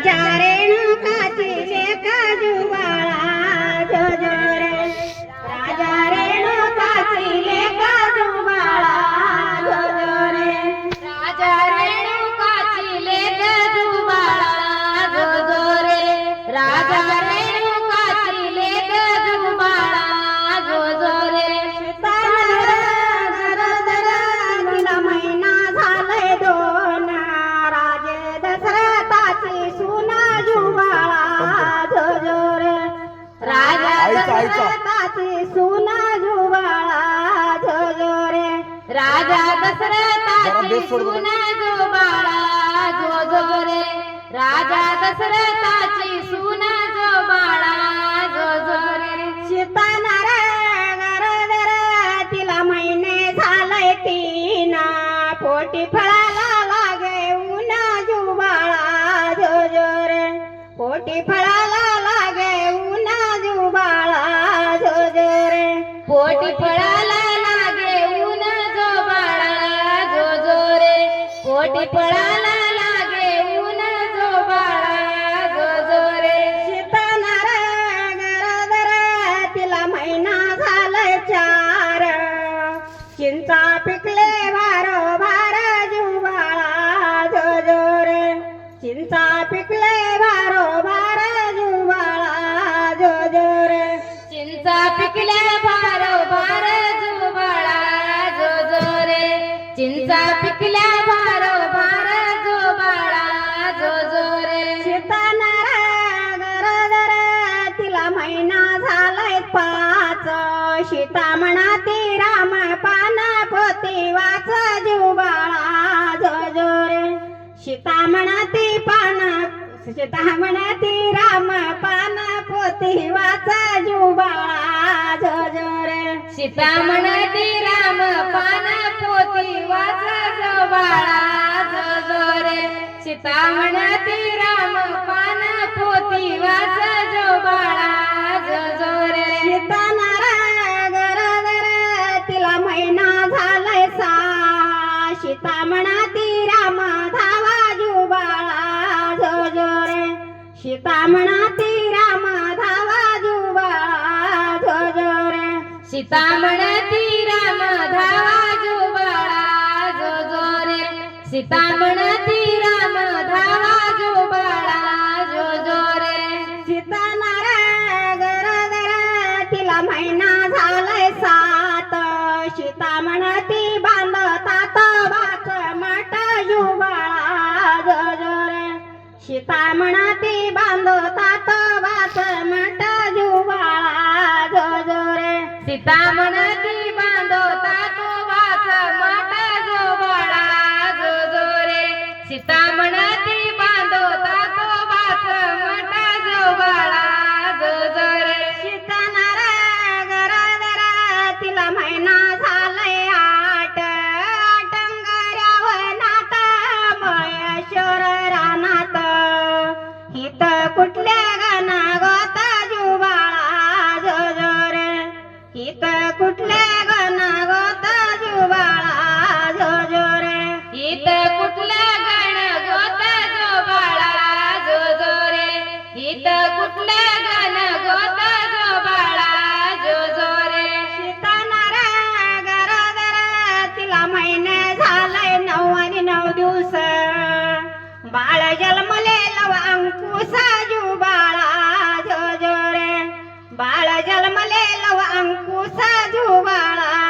राजा रेणुकाची लेक जुबाळा जो जो रे राजा रेणुकाची लेक जुबाळा जो जो रे राजा रेणुकाची लेक जुबाळा जो जो रे राजा रेणुकाची लेक जुबाळा जो जो रे तिला महिना झालाय दोन राजे दशरथाची सुना जुबाळा जो जो रे राजा दशरथाची सुना जुबाळा जो जो रे राजा दशरथाची सुना जुबाळा जो जो रे राजा दशरथाची सुना जुबाळा जो जो रे सीता तिला महिने झालाय तीना पोटी फळाला लागे उन्हा जुबाळा जो जो रे पोटी फळाला लागे उन्हा जुबाळा जो जो रे पोटी फळाला लागे उन्हा जुबाळा जो जो रे पोटी फळाला लागे उन्हा जुबाळा जो जो रे सीता तिला महिना झालाय चार चिंचा पिकले वारो भार जुबाळा जो जो रे चिंचा पिकले वारो भार जुबाळा जो जो रे चिंचा पिकले वारो भार जुबाळा जो जो रे चिंचा पिकल्या वारो भार जुबाळा जो जो रे सीता तिला महिना झालाय पाच सीता म्हणाती राम पाना पोती वाच जुबाळा जो जो रे सीता म्हणाती सीता म्हणाती राम पाना पोती वाच जुबाळा जो जो रे सीता म्हणाती राम पाना पोती वाच जुबाळा जो जो रे सीता म्हणाती राम पाना पोती वाच जुबाळा जो जो रे सीता तिला महिना झालाय सा सीता म्हणाती राम धावा जुबाळा जो जो रे सीता म्हणाती राम धावा जुबाळा जो जो रे सीता म्हणाती राम धावा जुबाळा जो जो रे सीता म्हणाती राम धावा जुबाळा जो जो रे सीता तिला महिना झालाय सात सीता म्हणती बांधतात बाक माट जुबाळा जो जो रे सीता म्हणती बांधतात बाक माट जुबाळा जो जो रे सीता म्हणती बांधतात बाक माट जुबाळा जो जो रे सीता म्हणती बांधतात बाक माट जुबाळा जो जो रे सीता तिला महिना झालाय आठ आटंगऱ्यावनात महेश्वर रानात हित कुठल्या गणा गोत जुबाळा जो जो रे हित कुठल्या गणा गोत जुबाळा जो जो रे हित कुठल्या गण गोत जुबाळा जो जो रे हित कुठल्या गण गोत जुबाळा जो जो रे तिला महिने झालाय 9 आणि 9 दिवस बाळ जन्मले लव अंकुश जुबाळा जो जो रे बाळ जन्मले लव अंकुश जुबाळा